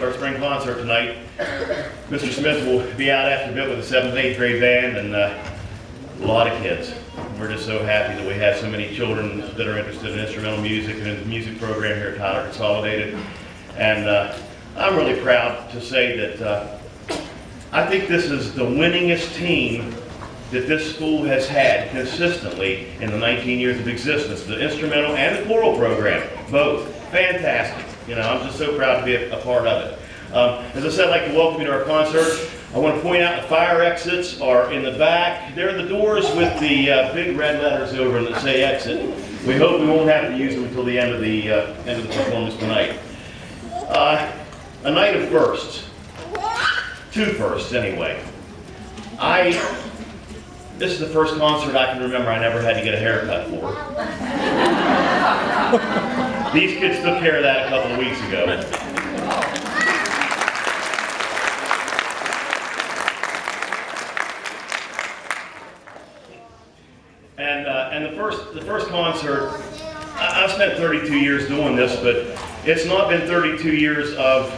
our spring concert tonight. Mr. Smith will be out after a bit with the 7th and 8th grade band and a lot of kids. We're just so happy that we have so many children that are interested in instrumental music and in the music program here at Tyler Consolidated. And I'm really proud to say that I think this is the winningest team that this school has had consistently in the 19 years of existence. The instrumental and the choral program, both. Fantastic. You know, I'm just so proud to be a part of it. As I said, I'd like to welcome you to our concert. I want to point out the fire exits are in the back. They're the doors with the big red letters over them that say exit. We hope we won't have to use them until the end of the performance tonight. A night of firsts. 2 firsts anyway. This is the first concert I can remember I never had to get a haircut for. These kids took care of that a couple of weeks ago. And the first concert, I've spent 32 years doing this, but it's not been 32 years of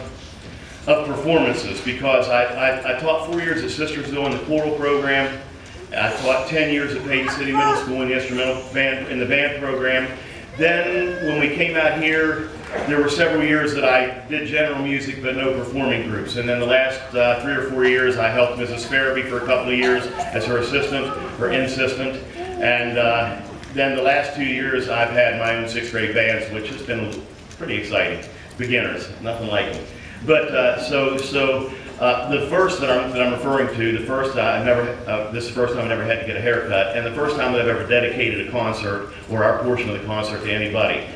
performances, because I taught 4 years at Sistersville in the choral program. I taught 10 years at Payton City Middle School in the instrumental band, in the band program. Then when we came out here, there were several years that I did general music but no performing groups. And then the last 3 or 4 years I helped Mrs. Farabee for a couple of years as her assistant, her in-assistant. And then the last 2 years I've had my own 6th grade bands, which has been pretty exciting. Beginners, nothing like it. But the first that I'm referring to, this is the first time I've ever had to get a haircut, and the first time that I've ever dedicated a concert or our portion of the concert to anybody.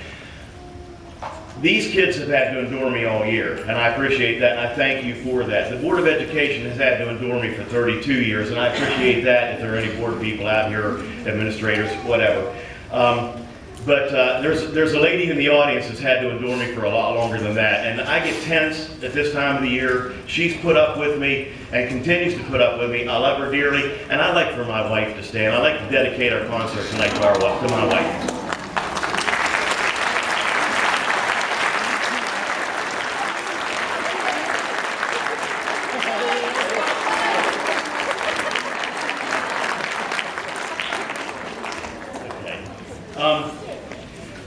These kids have had to endure me all year, and I appreciate that, and I thank you for that. The Board of Education has had to endure me for 32 years, and I appreciate that. If there are any board people out here, administrators, whatever. But there's a lady in the audience that's had to endure me for a lot longer than that. And I get tense at this time of the year. She's put up with me and continues to put up with me. I love her dearly. And I'd like for my wife to stand. I'd like to dedicate our concert tonight to my wife.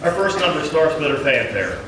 Our first number is Star Splitter Fanfare.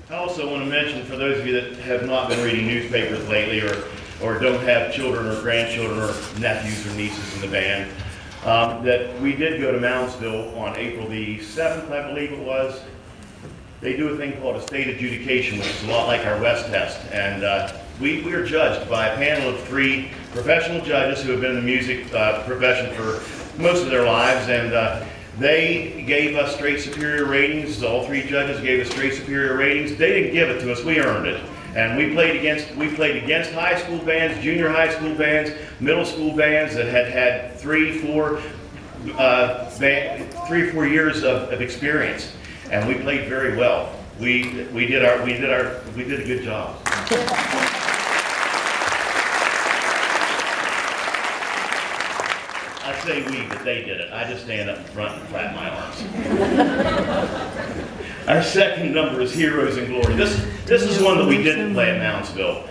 I also want to mention, for those of you that have not been reading newspapers lately, or don't have children or grandchildren or nephews or nieces in the band, that we did go to Moundsville on April the 7th, I believe it was. They do a thing called a state adjudication, which is a lot like our West test. And we were judged by a panel of 3 professional judges who have been in the music profession for most of their lives, and they gave us straight superior ratings. All three judges gave us straight superior ratings. They didn't give it to us, we earned it. And we played against high school bands, junior high school bands, middle school bands that had 3 or 4 years of experience, and we played very well. We did a good job. I say we, but they did it. I just stand up in front and flap my arms. Our second number is Heroes in Glory. This is one that we didn't play at Moundsville.